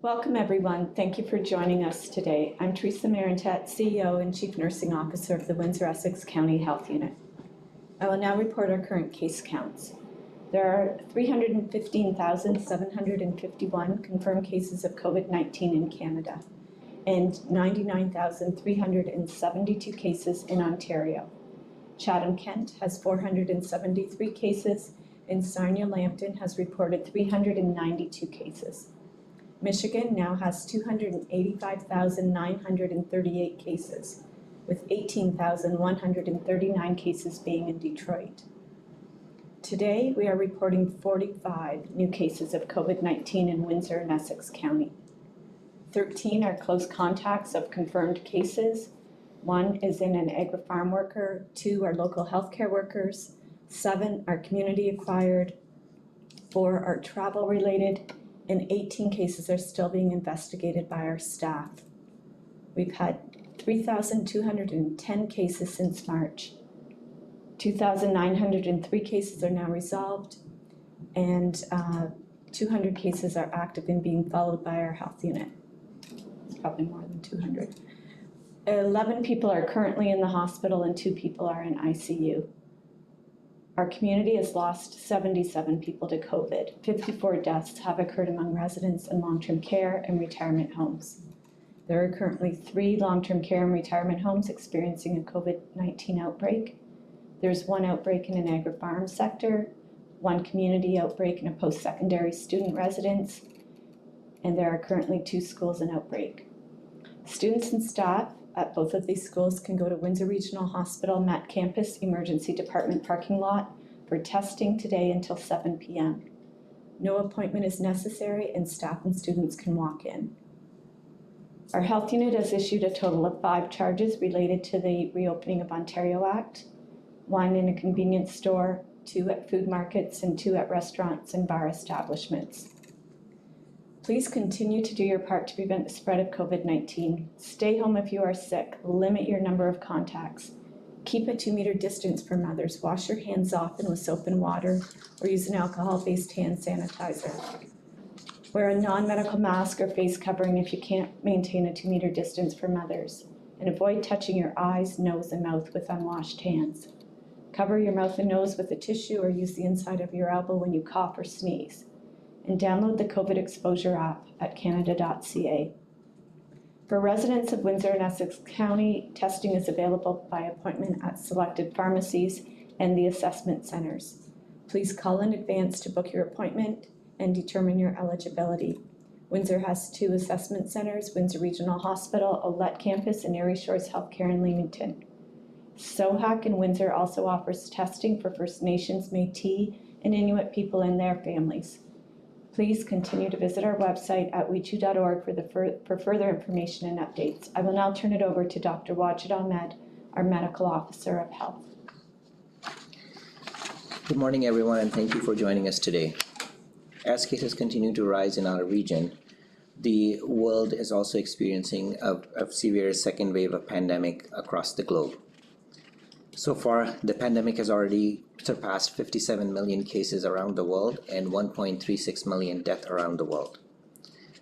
Welcome everyone. Thank you for joining us today. I'm Teresa Marantet, CEO and Chief Nursing Officer of the Windsor-Essex County Health Unit. I will now report our current case counts. There are 315,751 confirmed cases of COVID-19 in Canada and 99,372 cases in Ontario. Chatham-Kent has 473 cases and Sarnia-Lambton has reported 392 cases. Michigan now has 285,938 cases, with 18,139 cases being in Detroit. Today, we are reporting 45 new cases of COVID-19 in Windsor and Essex County. 13 are close contacts of confirmed cases. 1 is in an agri-farm worker, 2 are local healthcare workers, 7 are community acquired, 4 are travel related, and 18 cases are still being investigated by our staff. We've had 3,210 cases since March. 2,903 cases are now resolved, and 200 cases are active and being followed by our health unit. It's probably more than 200. 11 people are currently in the hospital and 2 people are in ICU. Our community has lost 77 people to COVID. 54 deaths have occurred among residents in long-term care and retirement homes. There are currently 3 long-term care and retirement homes experiencing a COVID-19 outbreak. There's 1 outbreak in an agri-farm sector, 1 community outbreak in a post-secondary student residence, and there are currently 2 schools in outbreak. Students and staff at both of these schools can go to Windsor Regional Hospital Met Campus Emergency Department parking lot for testing today until 7 p.m. No appointment is necessary and staff and students can walk in. Our health unit has issued a total of 5 charges related to the Reopening of Ontario Act, 1 in a convenience store, 2 at food markets, and 2 at restaurants and bar establishments. Please continue to do your part to prevent the spread of COVID-19. Stay home if you are sick. Limit your number of contacts. Keep a 2-meter distance from others. Wash your hands often with soap and water or use an alcohol-based hand sanitizer. Wear a non-medical mask or face covering if you can't maintain a 2-meter distance from others. And avoid touching your eyes, nose, and mouth with unwashed hands. Cover your mouth and nose with a tissue or use the inside of your elbow when you cough or sneeze. And download the COVID exposure app at canada.ca. For residents of Windsor and Essex County, testing is available by appointment at selected pharmacies and the assessment centers. Please call in advance to book your appointment and determine your eligibility. Windsor has 2 assessment centers, Windsor Regional Hospital, Olette Campus, and Erie Shores Healthcare in Leamington. SOHAC in Windsor also offers testing for First Nations, Métis, and Inuit people and their families. Please continue to visit our website at wechu.org for further information and updates. I will now turn it over to Dr. Wajid Ahmed, our Medical Officer of Health. Good morning, everyone, and thank you for joining us today. As cases continue to rise in our region, the world is also experiencing a severe second wave of pandemic across the globe. So far, the pandemic has already surpassed 57 million cases around the world and 1.36 million deaths around the world.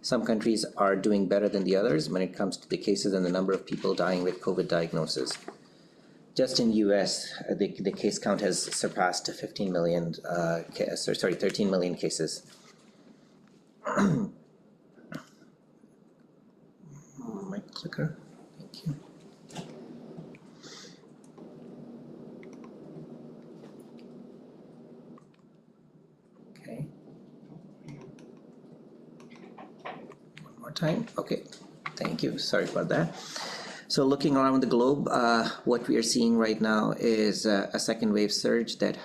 Some countries are doing better than the others when it comes to the cases and the number of people dying with COVID diagnosis. Just in US, the case count has surpassed 13 million cases. My clicker, thank you. Time. Okay, thank you. Sorry about that. So looking around the globe, what we are seeing right now is a second wave surge that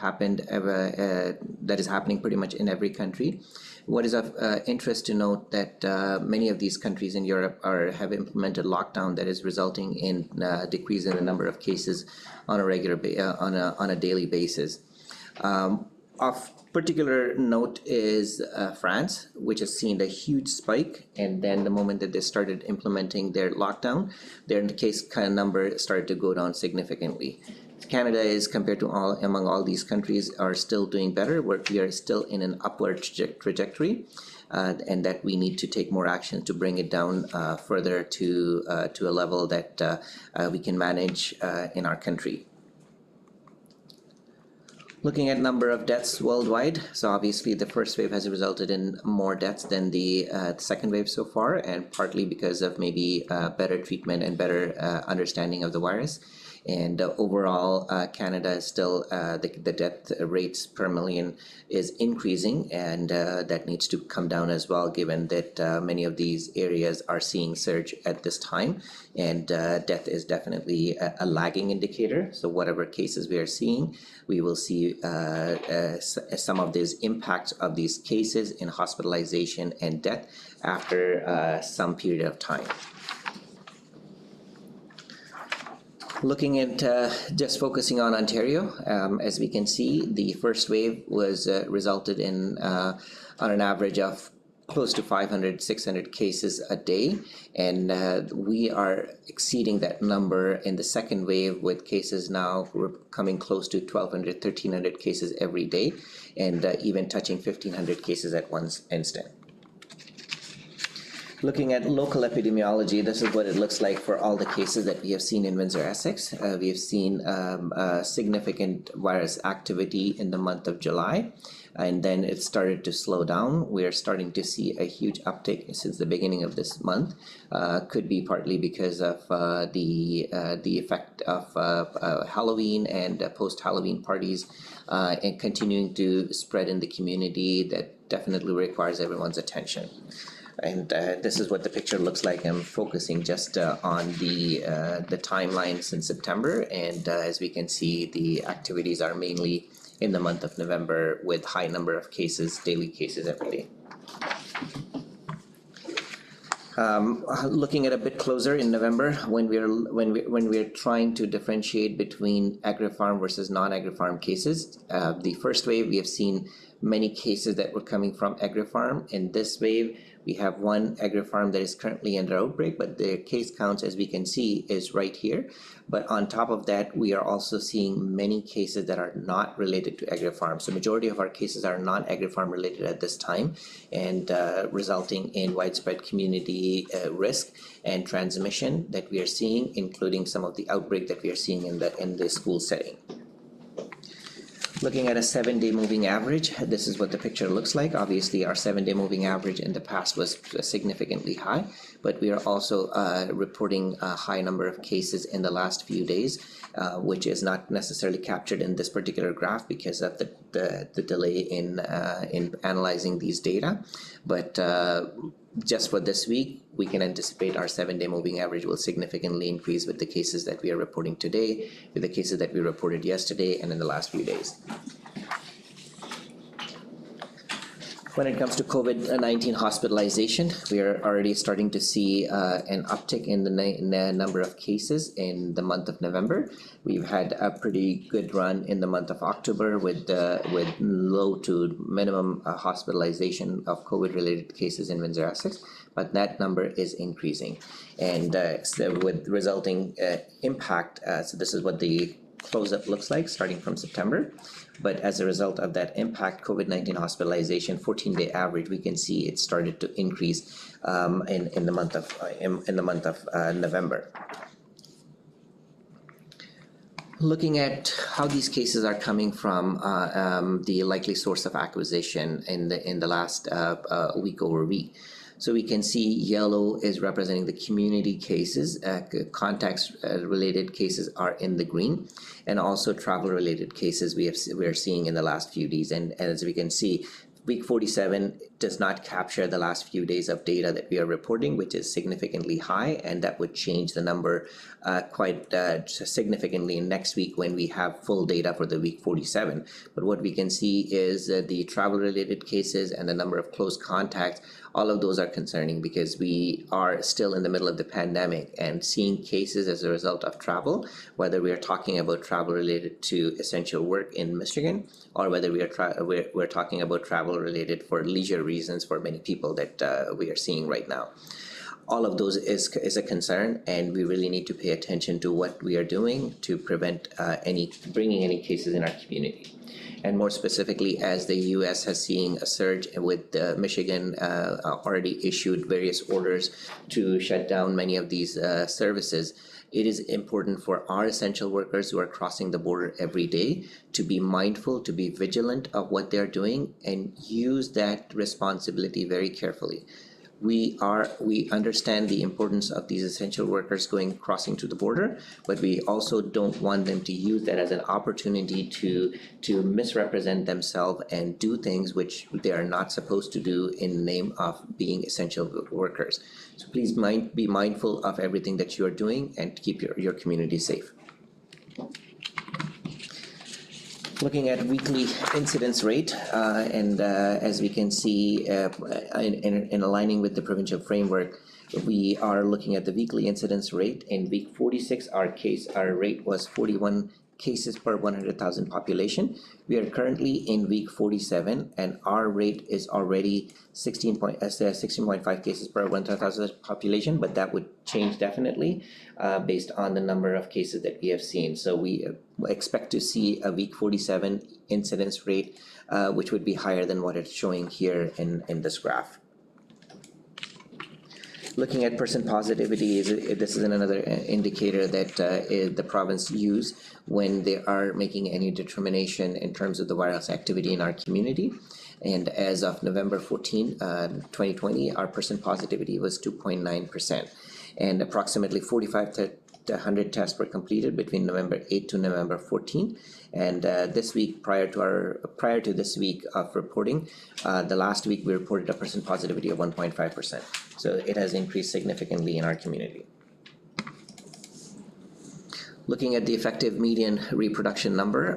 is happening pretty much in every country. What is of interest to note that many of these countries in Europe have implemented lockdown that is resulting in a decrease in the number of cases on a daily basis. Of particular note is France, which has seen a huge spike, and then the moment that they started implementing their lockdown, their case number started to go down significantly. Canada is, compared to among all these countries, are still doing better. We are still in an upward trajectory. and that we need to take more action to bring it down further to a level that we can manage in our country. Looking at number of deaths worldwide, so obviously the first wave has resulted in more deaths than the second wave so far, and partly because of maybe better treatment and better understanding of the virus. And overall, Canada is still, the death rates per million is increasing, and that needs to come down as well, given that many of these areas are seeing surge at this time, and death is definitely a lagging indicator. So whatever cases we are seeing, we will see some of these impacts of these cases in hospitalization and death after some period of time. Looking at just focusing on Ontario, as we can see, the first wave was resulted in on an average of close to 500, 600 cases a day, and we are exceeding that number in the second wave with cases now coming close to 1,200, 1,300 cases every day, and even touching 1,500 cases at one instant. Looking at local epidemiology, this is what it looks like for all the cases that we have seen in Windsor-Essex. We have seen significant virus activity in the month of July, and then it started to slow down. We are starting to see a huge uptick since the beginning of this month. Could be partly because of the effect of Halloween and post-Halloween parties and continuing to spread in the community. That definitely requires everyone's attention. And this is what the picture looks like. I'm focusing just on the timeline since September, and as we can see, the activities are mainly in the month of November with high number of cases, daily cases every day. Looking at a bit closer in November, when we're trying to differentiate between agri-farm versus non-agri-farm cases, the first wave we have seen many cases that were coming from agri-farm. In this wave, we have one agri-farm that is currently under outbreak, but the case counts, as we can see, is right here. But on top of that, we are also seeing many cases that are not related to agri-farm. So majority of our cases are non-agri-farm related at this time, and resulting in widespread community risk and transmission that we are seeing, including some of the outbreak that we are seeing in the school setting. Looking at a 7-day moving average, this is what the picture looks like. Obviously, our 7-day moving average in the past was significantly high, but we are also reporting a high number of cases in the last few days, which is not necessarily captured in this particular graph because of the delay in analyzing these data. But just for this week, we can anticipate our 7-day moving average will significantly increase with the cases that we are reporting today, with the cases that we reported yesterday and in the last few days. When it comes to COVID-19 hospitalization, we are already starting to see an uptick in the number of cases in the month of November. We've had a pretty good run in the month of October with low to minimum hospitalization of COVID-related cases in Windsor-Essex, but that number is increasing, and so with resulting impact. So this is what the close-up looks like starting from September. But as a result of that impact, COVID-19 hospitalization 14-day average, we can see it started to increase in the month of November. Looking at how these cases are coming from the likely source of acquisition in the last week over week. So we can see yellow is representing the community cases, contacts related cases are in the green, and also travel related cases we are seeing in the last few days. And as we can see, week 47 does not capture the last few days of data that we are reporting, which is significantly high, and that would change the number quite significantly next week when we have full data for the week 47. But what we can see is the travel related cases and the number of close contacts, all of those are concerning because we are still in the middle of the pandemic, and seeing cases as a result of travel, whether we are talking about travel related to essential work in Michigan, or whether we're talking about travel related for leisure reasons for many people that we are seeing right now. all of those is a concern, and we really need to pay attention to what we are doing to prevent bringing any cases in our community. And more specifically, as the U.S. has seen a surge with Michigan already issued various orders to shut down many of these services, it is important for our essential workers who are crossing the border every day to be mindful, to be vigilant of what they're doing, and use that responsibility very carefully. We understand the importance of these essential workers crossing to the border, but we also don't want them to use that as an opportunity to misrepresent themselves and do things which they are not supposed to do in the name of being essential workers. So please be mindful of everything that you are doing and keep your community safe. Looking at weekly incidence rate, and as we can see in aligning with the provincial framework, we are looking at the weekly incidence rate. In week 46, our rate was 41 cases per 100,000 population. We are currently in week 47, and our rate is already 16.5 cases per 100,000 population, but that would change definitely based on the number of cases that we have seen. So we expect to see a week 47 incidence rate, which would be higher than what it's showing here in this graph. Looking at person positivity, this is another indicator that the province use when they are making any determination in terms of the virus activity in our community. And as of November 14, 2020, our person positivity was 2.9%, and approximately 45 to 100 tests were completed between November 8 to November 14. And this week, prior to this week of reporting, the last week we reported a person positivity of 1.5%. So it has increased significantly in our community. Looking at the effective median reproduction number,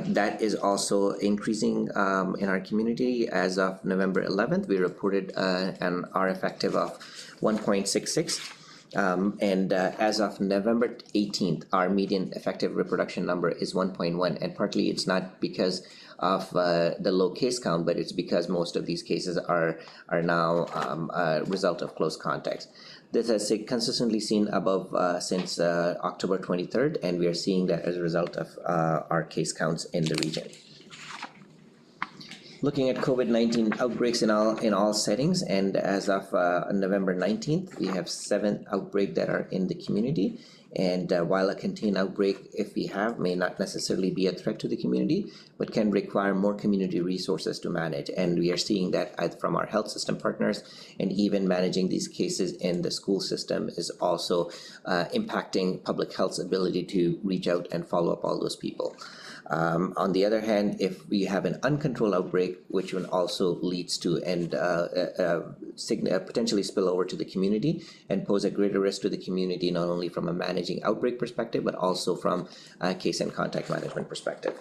that is also increasing in our community. As of November 11th, we reported an R effective of 1.66. And as of November 18th, our median effective reproduction number is 1.1, and partly it's not because of the low case count, but it's because most of these cases are now a result of close contacts. This has consistently seen above since October 23rd, and we are seeing that as a result of our case counts in the region. Looking at COVID-19 outbreaks in all settings, and as of November 19th, we have 7 outbreaks that are in the community. And while a contained outbreak, if we have, may not necessarily be a threat to the community, but can require more community resources to manage. And we are seeing that from our health system partners, and even managing these cases in the school system is also impacting public health's ability to reach out and follow up all those people. On the other hand, if we have an uncontrolled outbreak, which one also leads to and potentially spill over to the community and pose a greater risk to the community, not only from a managing outbreak perspective, but also from a case and contact management perspective.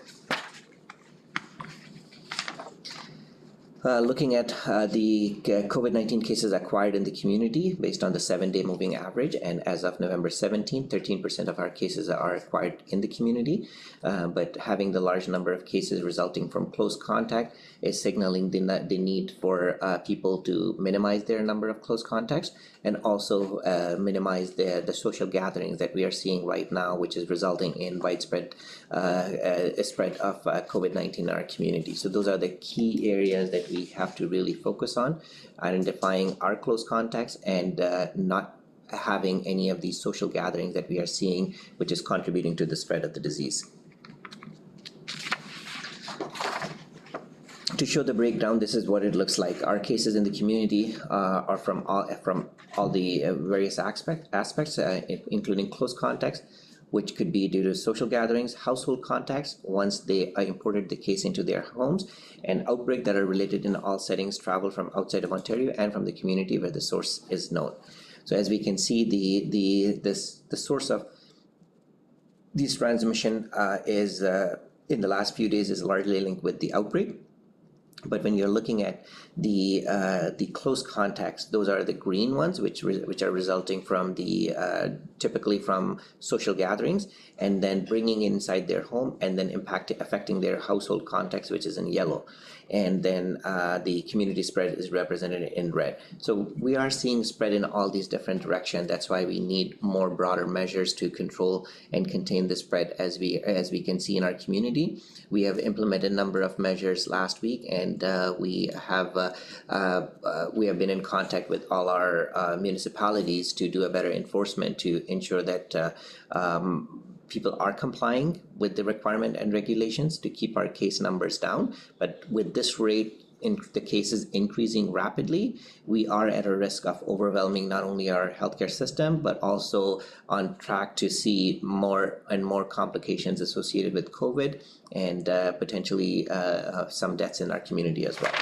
Looking at the COVID-19 cases acquired in the community based on the 7-day moving average, and as of November 17, 13% of our cases are acquired in the community, but having the large number of cases resulting from close contact is signaling the need for people to minimize their number of close contacts, and also minimize the social gatherings that we are seeing right now, which is resulting in widespread spread of COVID-19 in our community. So those are the key areas that we have to really focus on, identifying our close contacts and not having any of these social gatherings that we are seeing, which is contributing to the spread of the disease. To show the breakdown, this is what it looks like. Our cases in the community are from all the various aspects, including close contacts, which could be due to social gatherings, household contacts once they imported the case into their homes, and outbreak that are related in all settings, travel from outside of Ontario and from the community where the source is known. So as we can see, the source of this transmission is in the last few days is largely linked with the outbreak. But when you're looking at the close contacts, those are the green ones, which are resulting from the typically from social gatherings, and then bringing inside their home, and then affecting their household context, which is in yellow. And then the community spread is represented in red. So we are seeing spread in all these different directions. That's why we need more broader measures to control and contain the spread, as we can see in our community. We have implemented a number of measures last week, and we have been in contact with all our municipalities to do a better enforcement to ensure that people are complying with the requirement and regulations to keep our case numbers down. But with this rate in the cases increasing rapidly, we are at a risk of overwhelming not only our healthcare system, but also on track to see more and more complications associated with COVID, and potentially some deaths in our community as well.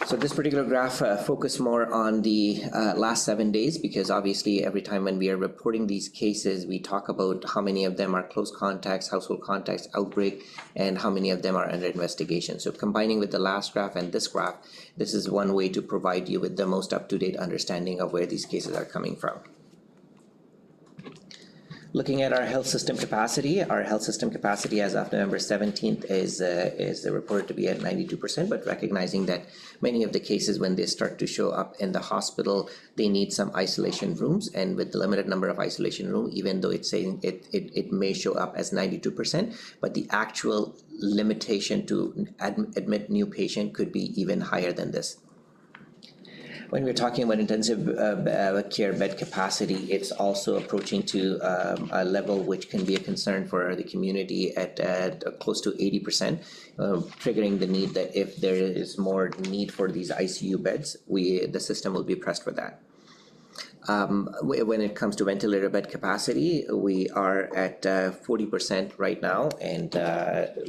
So this particular graph focused more on the last 7 days, because obviously every time when we are reporting these cases, we talk about how many of them are close contacts, household contacts, outbreak, and how many of them are under investigation. So combining with the last graph and this graph, this is one way to provide you with the most up-to-date understanding of where these cases are coming from. Looking at our health system capacity as of November 17th is reported to be at 92%, but recognizing that many of the cases, when they start to show up in the hospital, they need some isolation rooms, and with the limited number of isolation rooms, even though it's saying it may show up as 92%, but the actual limitation to admit new patient could be even higher than this. When we're talking about intensive care bed capacity, it's also approaching to a level which can be a concern for the community at close to 80%, triggering the need that if there is more need for these ICU beds, the system will be pressed for that. When it comes to ventilator bed capacity, we are at 40% right now, and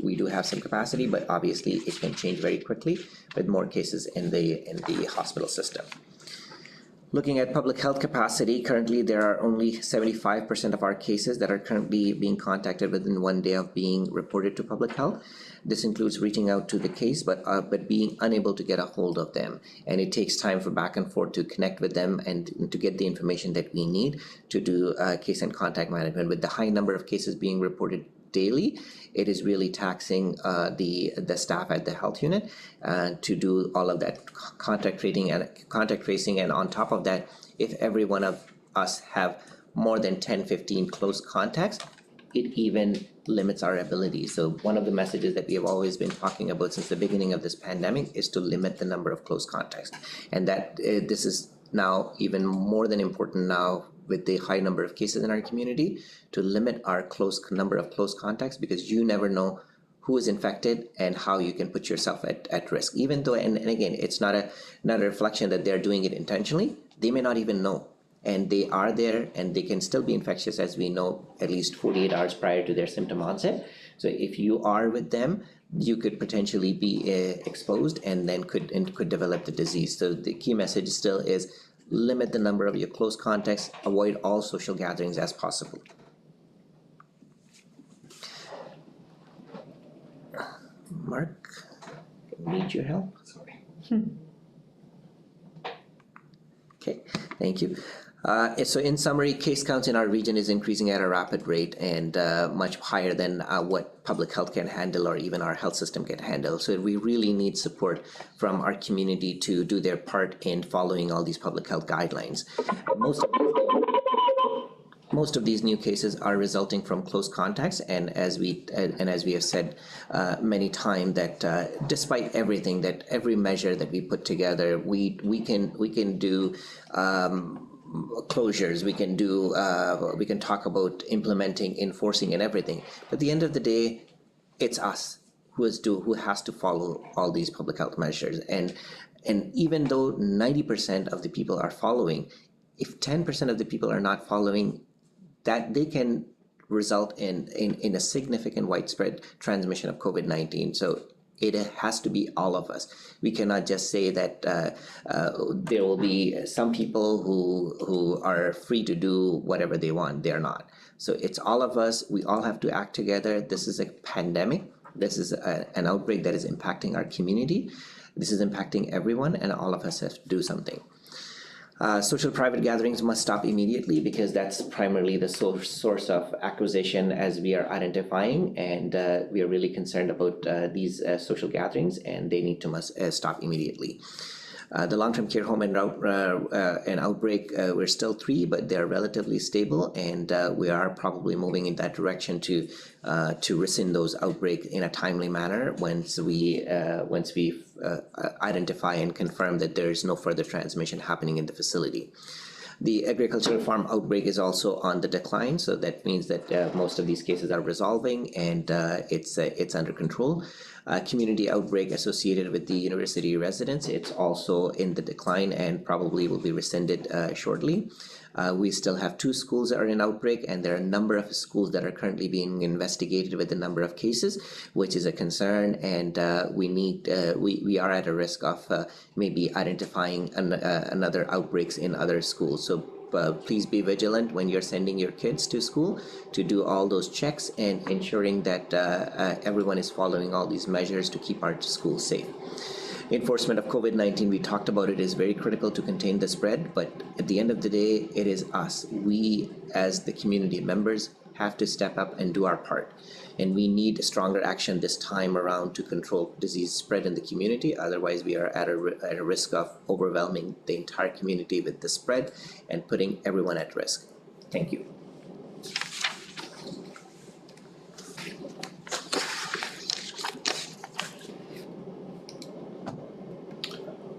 we do have some capacity, but obviously it can change very quickly with more cases in the hospital system. Looking at public health capacity, currently there are only 75% of our cases that are currently being contacted within 1 day of being reported to public health. This includes reaching out to the case, but being unable to get a hold of them. And it takes time for back and forth to connect with them and to get the information that we need to do case and contact management. With the high number of cases being reported daily, it is really taxing the staff at the health unit to do all of that contact tracing. And on top of that, if every one of us have more than 10-15 close contacts, it even limits our ability. So one of the messages that we have always been talking about since the beginning of this pandemic is to limit the number of close contacts, and that this is now even more than important now with the high number of cases in our community, to limit our number of close contacts, because you never know who is infected and how you can put yourself at risk. Even though, and again, it's not a reflection that they're doing it intentionally. They may not even know, and they are there, and they can still be infectious, as we know, at least 48 hours prior to their symptom onset. So if you are with them, you could potentially be exposed and then could develop the disease. So the key message still is limit the number of your close contacts, avoid all social gatherings as possible. Mark, need your help? Sorry. Okay, thank you. So in summary, case counts in our region is increasing at a rapid rate, and much higher than what public health can handle or even our health system can handle. So we really need support from our community to do their part in following all these public health guidelines. Most of these new cases are resulting from close contacts, and as we have said many times, that despite everything, that every measure that we put together, we can do closures, we can talk about implementing, enforcing, and everything. But at the end of the day, it's us who has to follow all these public health measures. And even though 90% of the people are following, if 10% of the people are not following, that they can result in a significant widespread transmission of COVID-19. So it has to be all of us. We cannot just say that there will be some people who are free to do whatever they want. They're not. So it's all of us. We all have to act together. This is a pandemic. This is an outbreak that is impacting our community. This is impacting everyone, and all of us have to do something. Social private gatherings must stop immediately because that's primarily the source of acquisition as we are identifying, and we are really concerned about these social gatherings, and they need to stop immediately. The long-term care home and Outbreak, we're still 3, but they're relatively stable, and we are probably moving in that direction to rescind those Outbreak in a timely manner once we identify and confirm that there is no further transmission happening in the facility. The agricultural farm outbreak is also on the decline, so that means that most of these cases are resolving, and it's under control. Community outbreak associated with the university residents, it's also in the decline and probably will be rescinded shortly. We still have 2 schools that are in outbreak, and there are a number of schools that are currently being investigated with a number of cases, which is a concern, and we are at a risk of maybe identifying another outbreaks in other schools. So please be vigilant when you're sending your kids to school to do all those checks and ensuring that everyone is following all these measures to keep our schools safe. Enforcement of COVID-19, we talked about it, is very critical to contain the spread, but at the end of the day, it is us. We, as the community members, have to step up and do our part. And we need stronger action this time around to control disease spread in the community. Otherwise, we are at a risk of overwhelming the entire community with the spread and putting everyone at risk. Thank you.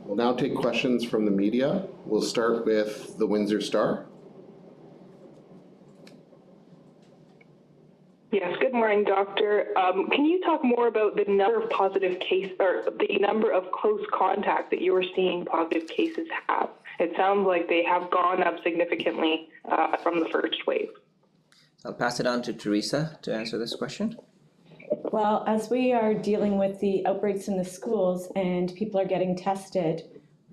We'll now take questions from the media. We'll start with the Windsor Star. Yes, good morning, Doctor. Can you talk more about the number of positive cases, or the number of close contacts that you were seeing positive cases have? It sounds like they have gone up significantly from the first wave. I'll pass it on to Teresa to answer this question. Well, as we are dealing with the outbreaks in the schools and people are getting tested,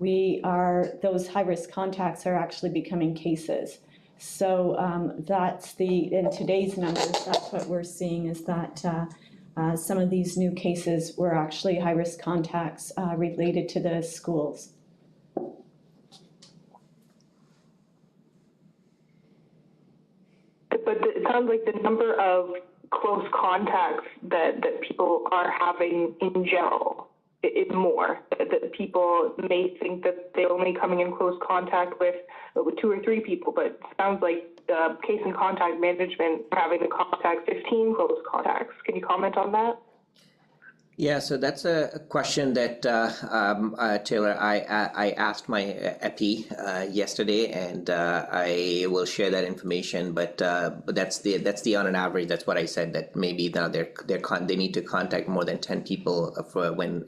those high-risk contacts are actually becoming cases. So in today's numbers, that's what we're seeing, is that some of these new cases were actually high-risk contacts related to the schools. But it sounds like the number of close contacts that people are having in general is more. That people may think that they're only coming in close contact with 2 or 3 people, but it sounds like case and contact management are having to contact 15 close contacts. Can you comment on that? Yeah, so that's a question that Taylor, I asked my epi yesterday, and I will share that information. But that's the on an average. That's what I said, that maybe now they need to contact more than 10 people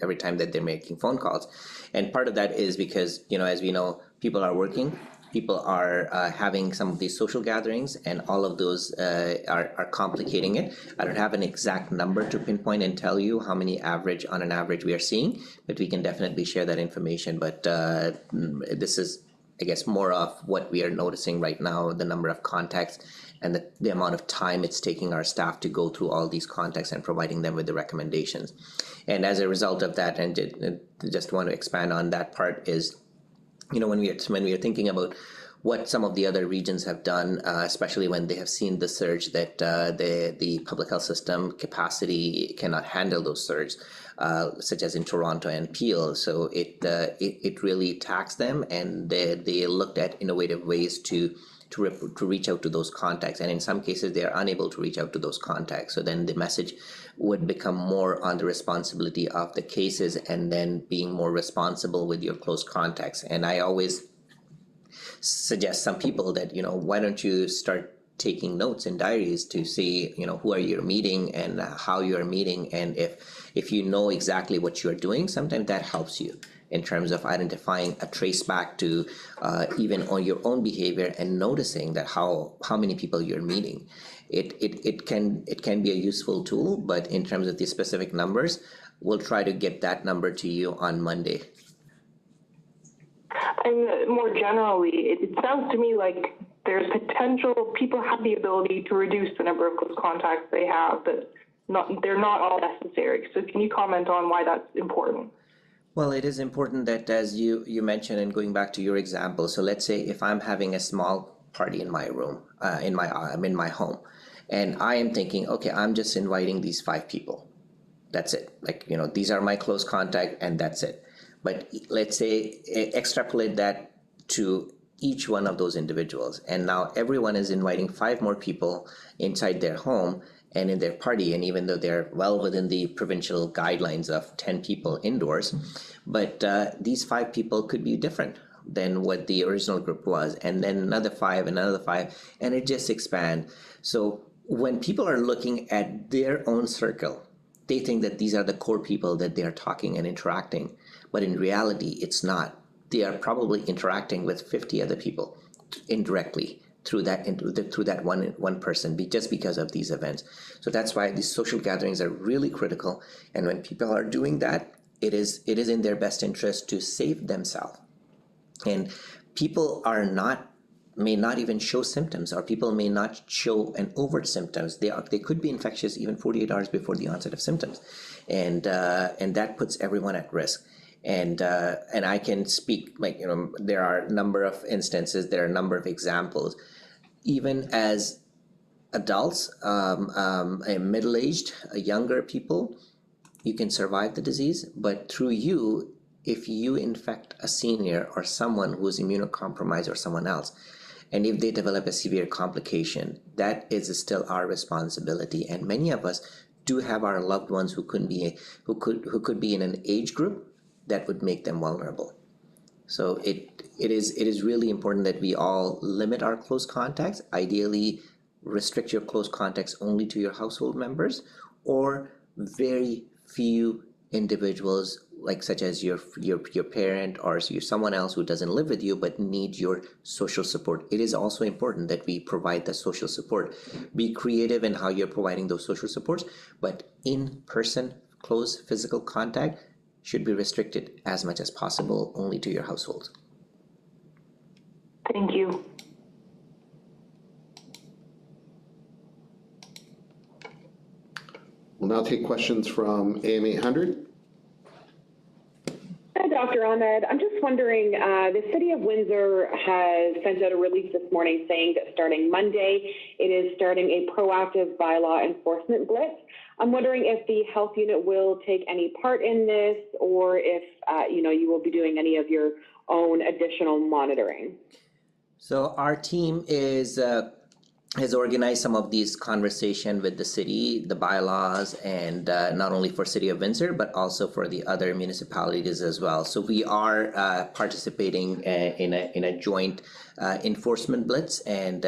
every time that they're making phone calls, and part of that is because, as we know, people are working. People are having some of these social gatherings, and all of those are complicating it. I don't have an exact number to pinpoint and tell you how many on an average we are seeing, but we can definitely share that information. But this is, I guess, more of what we are noticing right now, the number of contacts and the amount of time it's taking our staff to go through all these contacts and providing them with the recommendations. And as a result of that, and just want to expand on that part, is when we are thinking about what some of the other regions have done, especially when they have seen the surge, that the public health system capacity cannot handle those surges, such as in Toronto and Peel. So it really taxed them, and they looked at innovative ways to reach out to those contacts, and in some cases they are unable to reach out to those contacts. So then the message would become more on the responsibility of the cases, and then being more responsible with your close contacts. And I always suggest some people that, why don't you start taking notes in diaries to see, who are you meeting and how you're meeting, and if you know exactly what you're doing, sometimes that helps you in terms of identifying a trace back to even on your own behavior and noticing that how many people you're meeting. It can be a useful tool, but in terms of the specific numbers, we'll try to get that number to you on Monday. And more generally, it sounds to me like there's potential, people have the ability to reduce the number of close contacts they have, but they're not all necessary. So can you comment on why that's important? Well, it is important that, as you mentioned, and going back to your example, so let's say if I'm having a small party in my room, I'm in my home, and I am thinking, okay, I'm just inviting these 5 people. That's it. Like, these are my close contact, and that's it. But let's say extrapolate that to each one of those individuals, and now everyone is inviting 5 more people inside their home and in their party, and even though they're well within the provincial guidelines of 10 people indoors, but these 5 people could be different than what the original group was, and then another 5 and another 5, and it just expands. So when people are looking at their own circle, they think that these are the core people that they are talking and interacting, but in reality it's not. They are probably interacting with 50 other people indirectly through that one person, just because of these events. So that's why these social gatherings are really critical. And when people are doing that, it is in their best interest to save themselves. And people may not even show symptoms, or people may not show an overt symptoms. They could be infectious even 48 hours before the onset of symptoms, and that puts everyone at risk. And I can speak, there are a number of instances, there are a number of examples. Even as adults, middle-aged, younger people, you can survive the disease, but through you, if you infect a senior or someone who is immunocompromised or someone else, and if they develop a severe complication, that is still our responsibility. And many of us do have our loved ones who could be in an age group that would make them vulnerable. So it is really important that we all limit our close contacts. Ideally, restrict your close contacts only to your household members, or very few individuals, such as your parent or someone else who doesn't live with you but need your social support. It is also important that we provide the social support. Be creative in how you're providing those social supports, but in-person close physical contact should be restricted as much as possible only to your household. Thank you. We'll now take questions from AM 800. Hi, Dr. Ahmed. I'm just wondering, the City of Windsor has sent out a release this morning saying that starting Monday, it is starting a proactive bylaw enforcement blitz. I'm wondering if the health unit will take any part in this, or if you will be doing any of your own additional monitoring. So our team has organized some of these conversation with the city, the bylaws, and not only for City of Windsor, but also for the other municipalities as well. So we are participating in a joint enforcement blitz, and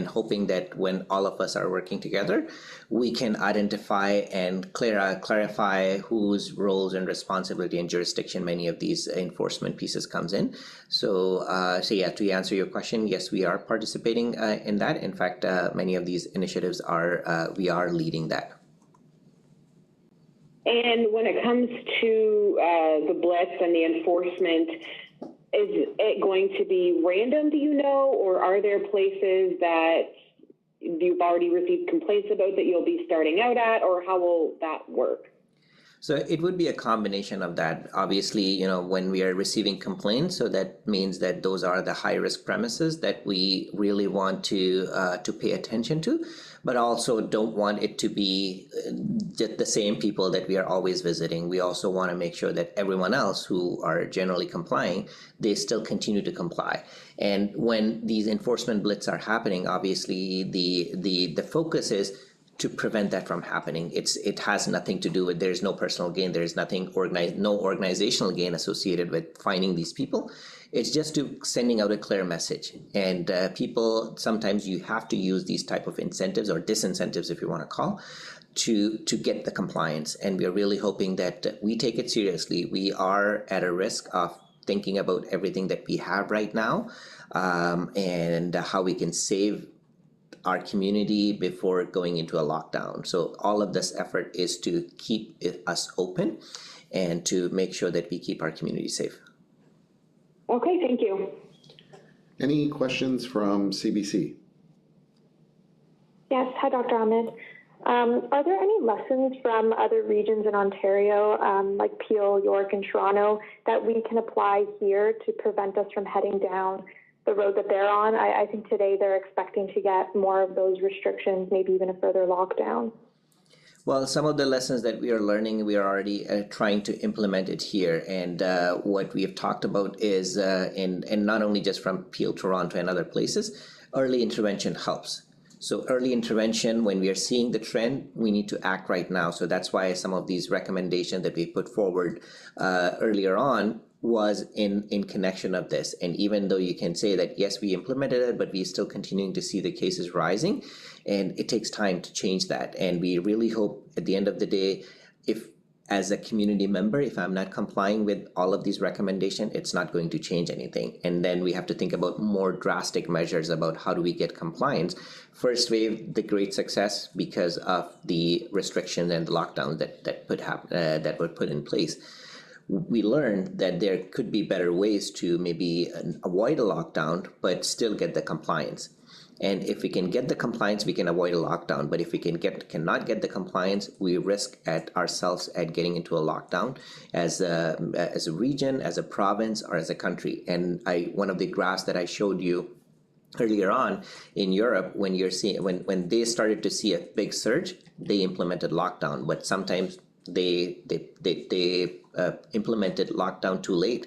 hoping that when all of us are working together, we can identify and clarify whose roles and responsibility and jurisdiction many of these enforcement pieces comes in. So yeah, to answer your question, yes, we are participating in that. In fact, many of these initiatives we are leading that. And when it comes to the blitz and the enforcement, is it going to be random, do you know, or are there places that you've already received complaints about that you'll be starting out at, or how will that work? So it would be a combination of that. Obviously, when we are receiving complaints, so that means that those are the high-risk premises that we really want to pay attention to, but also don't want it to be just the same people that we are always visiting. We also want to make sure that everyone else who are generally complying, they still continue to comply. And when these enforcement blitz are happening, obviously the focus is to prevent that from happening. It has nothing to do with, there's no personal gain, there's no organizational gain associated with finding these people. It's just to sending out a clear message. And people, sometimes you have to use these type of incentives or disincentives, if you want to call, to get the compliance. And we are really hoping that we take it seriously. We are at a risk of thinking about everything that we have right now, and how we can save our community before going into a lockdown. So all of this effort is to keep us open and to make sure that we keep our community safe. Okay, thank you. Any questions from CBC? Yes, hi, Dr. Ahmed. Are there any lessons from other regions in Ontario, like Peel, York, and Toronto, that we can apply here to prevent us from heading down the road that they're on? I think today they're expecting to get more of those restrictions, maybe even a further lockdown. Well, some of the lessons that we are learning, we are already trying to implement it here. And what we have talked about is, and not only just from Peel, Toronto, and other places, early intervention helps. So early intervention, when we are seeing the trend, we need to act right now. So that's why some of these recommendations that we put forward earlier on was in connection of this. And even though you can say that, yes, we implemented it, but we're still continuing to see the cases rising, and it takes time to change that. And we really hope at the end of the day, if as a community member, if I'm not complying with all of these recommendations, it's not going to change anything. And then we have to think about more drastic measures about how do we get compliance. First wave, the great success because of the restrictions and the lockdowns that were put in place. We learned that there could be better ways to maybe avoid a lockdown, but still get the compliance. And if we can get the compliance, we can avoid a lockdown. But if we cannot get the compliance, we risk at ourselves at getting into a lockdown as a region, as a province, or as a country. And one of the graphs that I showed you earlier on in Europe, when they started to see a big surge, they implemented lockdown. But sometimes they implemented lockdown too late.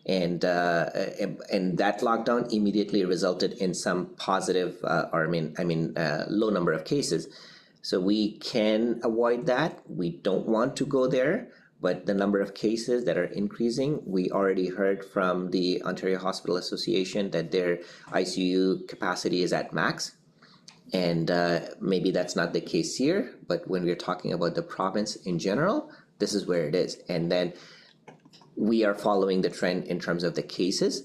And that lockdown immediately resulted in some positive, low number of cases. So we can avoid that. We don't want to go there, but the number of cases that are increasing, we already heard from the Ontario Hospital Association that their ICU capacity is at max. And maybe that's not the case here, but when we're talking about the province in general, this is where it is. And then we are following the trend in terms of the cases.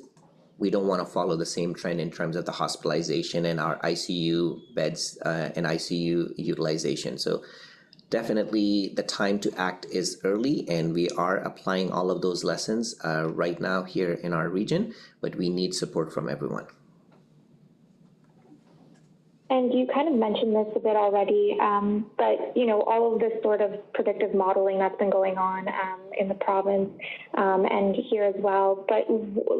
We don't want to follow the same trend in terms of the hospitalization and our ICU beds and ICU utilization. So definitely the time to act is early, and we are applying all of those lessons right now here in our region, but we need support from everyone. And you kind of mentioned this a bit already, but all of this sort of predictive modeling that's been going on in the province and here as well. But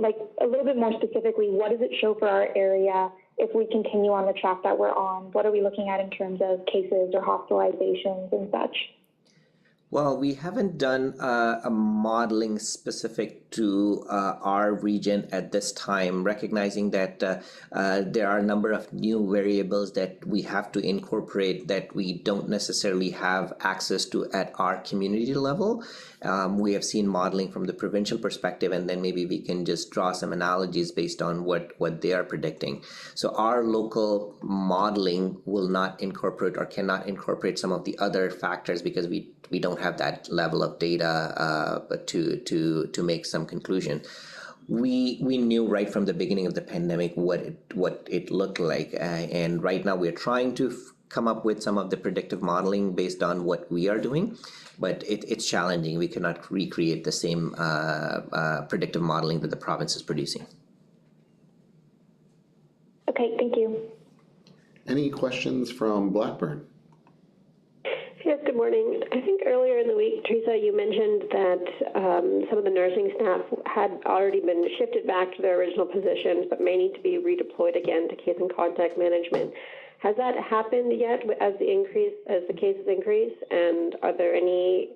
like a little bit more specifically, what does it show for our area if we continue on the track that we're on? What are we looking at in terms of cases or hospitalizations and such? Well, we haven't done a modeling specific to our region at this time, recognizing that there are a number of new variables that we have to incorporate that we don't necessarily have access to at our community level. We have seen modeling from the provincial perspective, and then maybe we can just draw some analogies based on what they are predicting. So our local modeling will not incorporate or cannot incorporate some of the other factors because we don't have that level of data to make some conclusion. We knew right from the beginning of the pandemic what it looked like, and right now we're trying to come up with some of the predictive modeling based on what we are doing, but it's challenging. We cannot recreate the same predictive modeling that the province is producing. Okay, thank you. Any questions from Blackburn? Yes, good morning. I think earlier in the week, Teresa, you mentioned that some of the nursing staff had already been shifted back to their original positions, but may need to be redeployed again to case and contact management. Has that happened yet as the cases increase? And are there any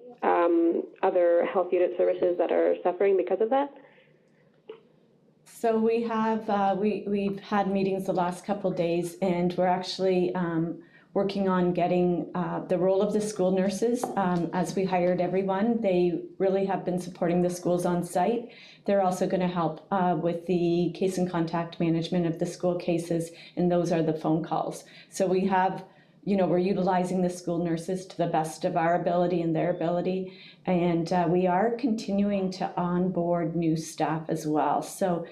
other health unit services that are suffering because of that? So we have we've had meetings the last couple of days, and we're actually working on getting the role of the school nurses. As we hired everyone, they really have been supporting the schools on site. They're also going to help with the case and contact management of the school cases, and those are the phone calls. So we have, we're utilizing the school nurses to the best of our ability and their ability, and we are continuing to onboard new staff as well. So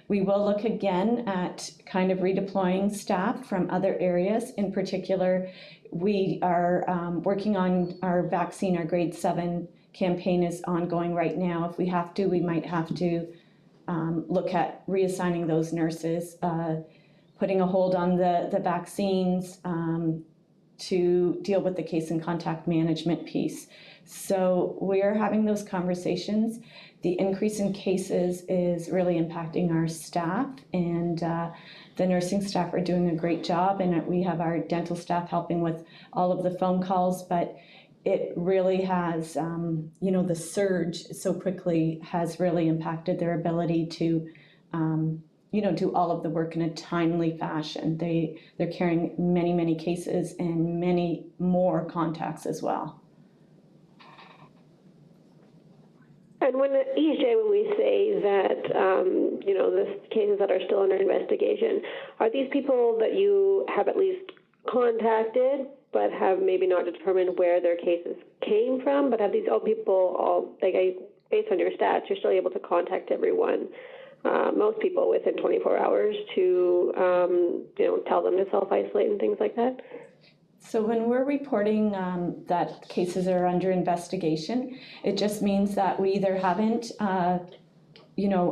we will look again at kind of redeploying staff from other areas. In particular, we are working on our vaccine. Our grade 7 campaign is ongoing right now. If we have to, we might have to look at reassigning those nurses, putting a hold on the vaccines, to deal with the case and contact management piece. So we are having those conversations. The increase in cases is really impacting our staff, and the nursing staff are doing a great job, and we have our dental staff helping with all of the phone calls, but it really has, the surge so quickly has really impacted their ability to, do all of the work in a timely fashion. They're carrying many, many cases and many more contacts as well. And when when we say that, the cases that are still under investigation, are these people that you have at least contacted but have maybe not determined where their cases came from? But have these people based on your stats, you're still able to contact everyone, most people within 24 hours to, tell them to self-isolate and things like that? So when we're reporting that cases are under investigation, it just means that we either haven't,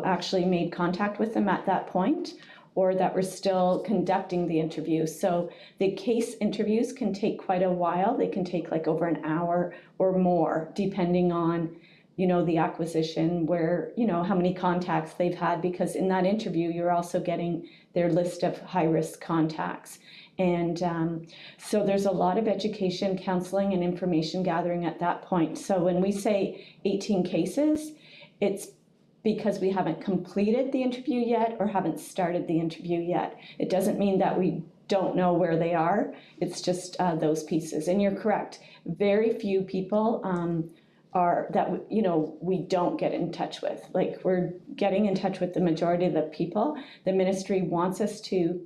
actually made contact with them at that point, or that we're still conducting the interview. So the case interviews can take quite a while. They can take like over an hour or more, depending on, the acquisition, where, how many contacts they've had, because in that interview, you're also getting their list of high-risk contacts. And so there's a lot of education, counseling, and information gathering at that point. So when we say 18 cases, it's because we haven't completed the interview yet or haven't started the interview yet. It doesn't mean that we don't know where they are. It's just those pieces. And you're correct. Very few people we don't get in touch with. Like, we're getting in touch with the majority of the people. The ministry wants us to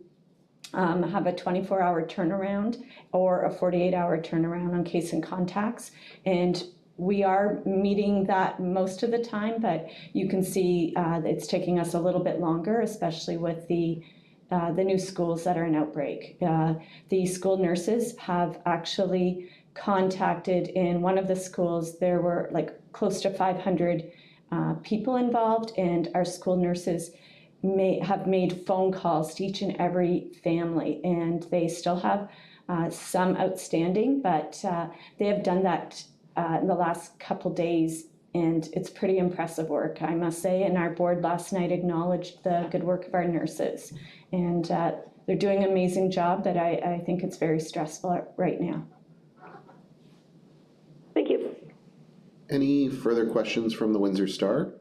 have a 24-hour turnaround or a 48-hour turnaround on case and contacts. And we are meeting that most of the time, but you can see it's taking us a little bit longer, especially with the new schools that are in outbreak. The school nurses have actually contacted, in one of the schools, there were like close to 500 people involved, and our school nurses have made phone calls to each and every family, and they still have some outstanding, but they have done that in the last couple days, and it's pretty impressive work, I must say. And our board last night acknowledged the good work of our nurses, and they're doing an amazing job, but I think it's very stressful right now. Thank you. Any further questions from the Windsor Star?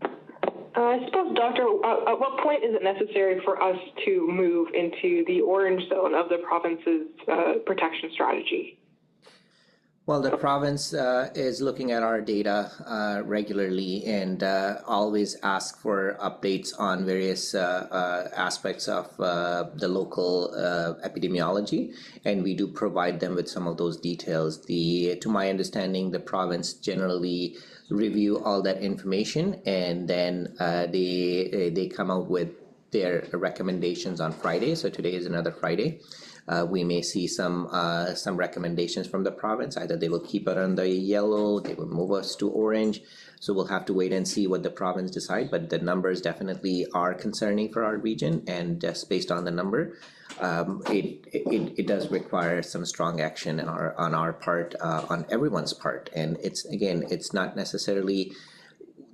I suppose, Doctor, at what point is it necessary for us to move into the orange zone of the province's protection strategy? Well, the province is looking at our data regularly and always ask for updates on various aspects of the local epidemiology, and we do provide them with some of those details. To my understanding, the province generally review all that information, and then they come out with their recommendations on Friday. So today is another Friday. We may see some recommendations from the province. Either they will keep it on the yellow, they will move us to orange. So we'll have to wait and see what the province decide. But the numbers definitely are concerning for our region, and just based on the number, it does require some strong action on our part, on everyone's part. And it's not necessarily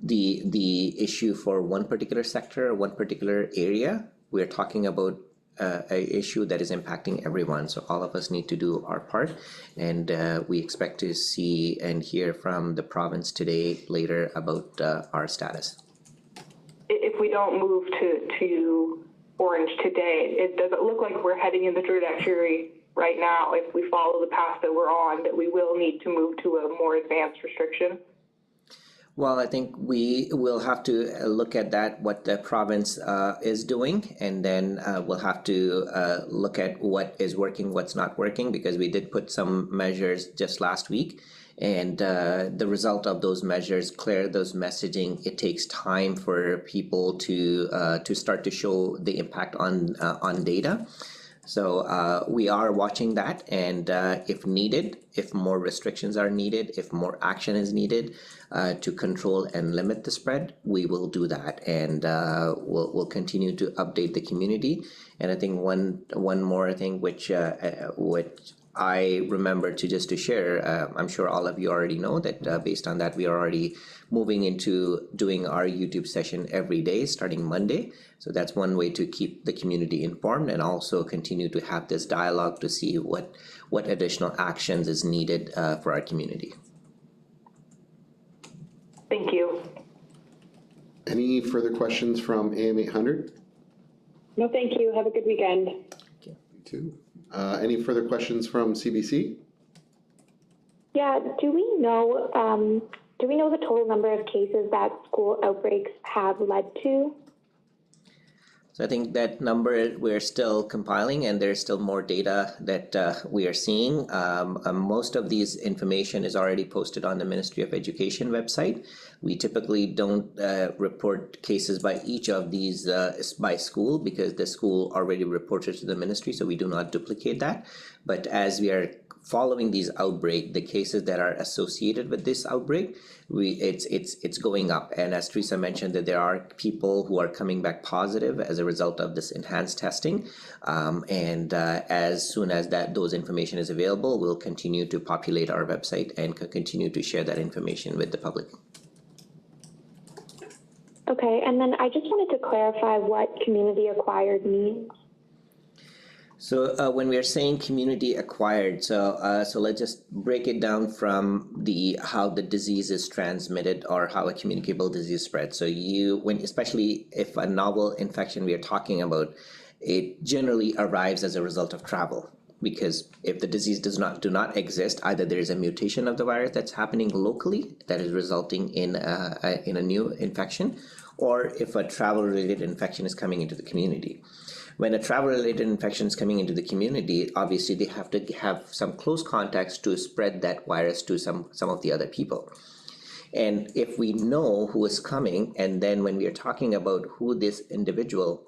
the issue for one particular sector or one particular area. We're talking about a issue that is impacting everyone, so all of us need to do our part, and we expect to see and hear from the province today later about our status. If we don't move to orange today, does it look like we're heading in the trajectory right now, if we follow the path that we're on, that we will need to move to a more advanced restriction? Well, I think we will have to look at that, what the province is doing, and then we'll have to look at what is working, what's not working, because we did put some measures just last week, and the result of those measures, clear those messaging, it takes time for people to start to show the impact on data. So we are watching that, and if needed, if more restrictions are needed, if more action is needed to control and limit the spread, we will do that, and we'll continue to update the community. And I think one more thing which I remember to share, I'm sure all of you already know that based on that, we are already moving into doing our YouTube session every day starting Monday. So that's one way to keep the community informed and also continue to have this dialogue to see what additional actions is needed for our community. Thank you. Any further questions from AM 800? No, thank you. Have a good weekend. You too. Any further questions from CBC? Yeah, do we know the total number of cases that school outbreaks have led to? So I think that number we're still compiling, and there's still more data that we are seeing. Most of these information is already posted on the Ministry of Education website. We typically don't report cases by each of these by school because the school already reported to the ministry, so we do not duplicate that. But as we are following these outbreak, the cases that are associated with this outbreak, it's going up. And as Teresa mentioned, that there are people who are coming back positive as a result of this enhanced testing. As soon as those information is available, we'll continue to populate our website and continue to share that information with the public. Okay, and then I just wanted to clarify what community acquired means. So when we are saying community acquired, so let's just break it down from how the disease is transmitted or how a communicable disease spreads. So especially if a novel infection we are talking about, it generally arrives as a result of travel. Because if the disease do not exist, either there is a mutation of the virus that's happening locally that is resulting in a new infection, or if a travel-related infection is coming into the community. When a travel-related infection is coming into the community, obviously they have to have some close contacts to spread that virus to some of the other people. And if we know who is coming, and then when we are talking about who this individual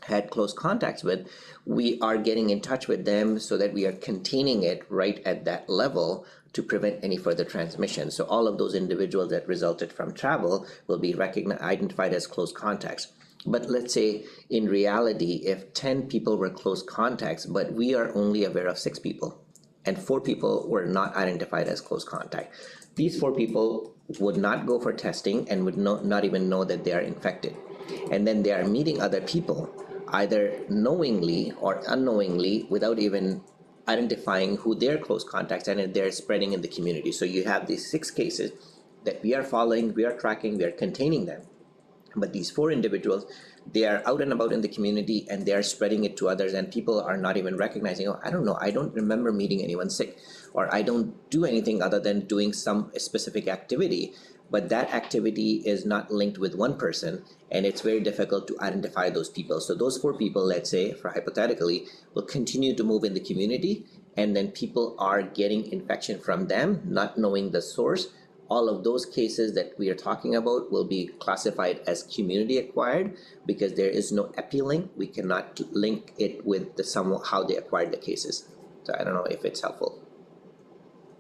had close contacts with, we are getting in touch with them so that we are containing it right at that level to prevent any further transmission. So all of those individuals that resulted from travel will be identified as close contacts. But let's say in reality, if 10 people were close contacts, but we are only aware of 6 people, and 4 people were not identified as close contact, these 4 people would not go for testing and would not even know that they are infected. And then they are meeting other people, either knowingly or unknowingly, without even identifying who their close contacts are, and they're spreading in the community. So you have these 6 cases that we are following, we are tracking, we are containing them. But these 4 individuals, they are out and about in the community and they are spreading it to others, and people are not even recognizing, oh, I don't know, I don't remember meeting anyone sick, or I don't do anything other than doing some specific activity. But that activity is not linked with one person, and it's very difficult to identify those people. So those 4 people, let's say, for hypothetically, will continue to move in the community, and then people are getting infection from them, not knowing the source. All of those cases that we are talking about will be classified as community acquired because there is no epi-link. We cannot link it with how they acquired the cases. So I don't know if it's helpful.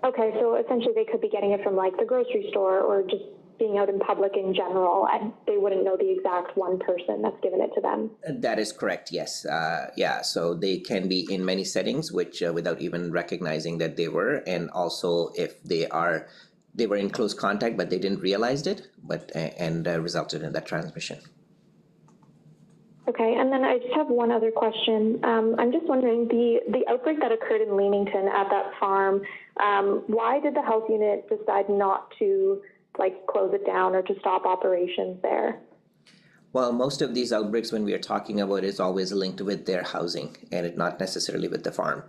Okay, so essentially they could be getting it from like the grocery store or just being out in public in general, and they wouldn't know the exact one person that's given it to them. That is correct, yes. So they can be in many settings, which without even recognizing that they were, and also if they were in close contact, but they didn't realize it, and resulted in that transmission. Okay, and then I just have one other question. I'm just wondering, the outbreak that occurred in Leamington at that farm, why did the health unit decide not to close it down or to stop operations there? Well, most of these outbreaks, when we are talking about, is always linked with their housing and not necessarily with the farm.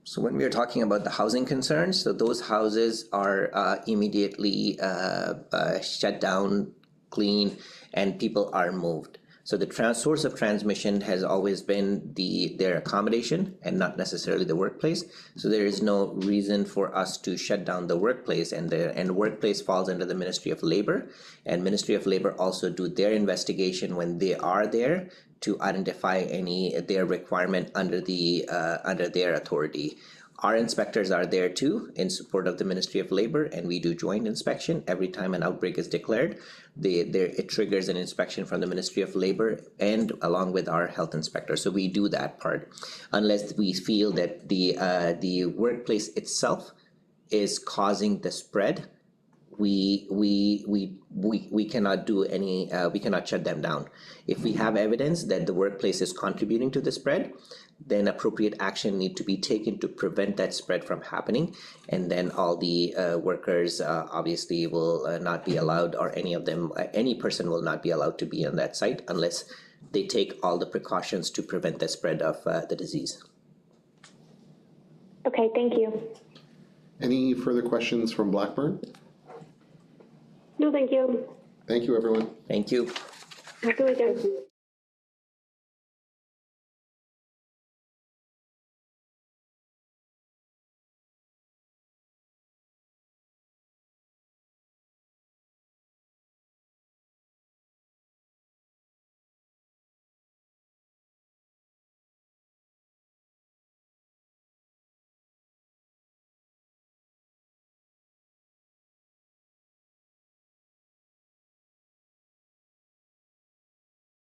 So when we are talking about the housing concerns, so those houses are immediately shut down, cleaned, and people are moved. So the source of transmission has always been their accommodation and not necessarily the workplace. So there is no reason for us to shut down the workplace, and the workplace falls under the Ministry of Labor, and Ministry of Labor also do their investigation when they are there to identify their requirement under their authority. Our inspectors are there too in support of the Ministry of Labor, and we do joint inspection every time an outbreak is declared. It triggers an inspection from the Ministry of Labor and along with our health inspector. So we do that part, unless we feel that the workplace itself is causing the spread. We cannot do any. We cannot shut them down. If we have evidence that the workplace is contributing to the spread, then appropriate action need to be taken to prevent that spread from happening, and then all the workers obviously will not be allowed, or any person will not be allowed to be on that site unless they take all the precautions to prevent the spread of the disease. Okay, thank you. Any further questions from Blackburn? No, thank you. Thank you, everyone. Thank you. Have a good weekend.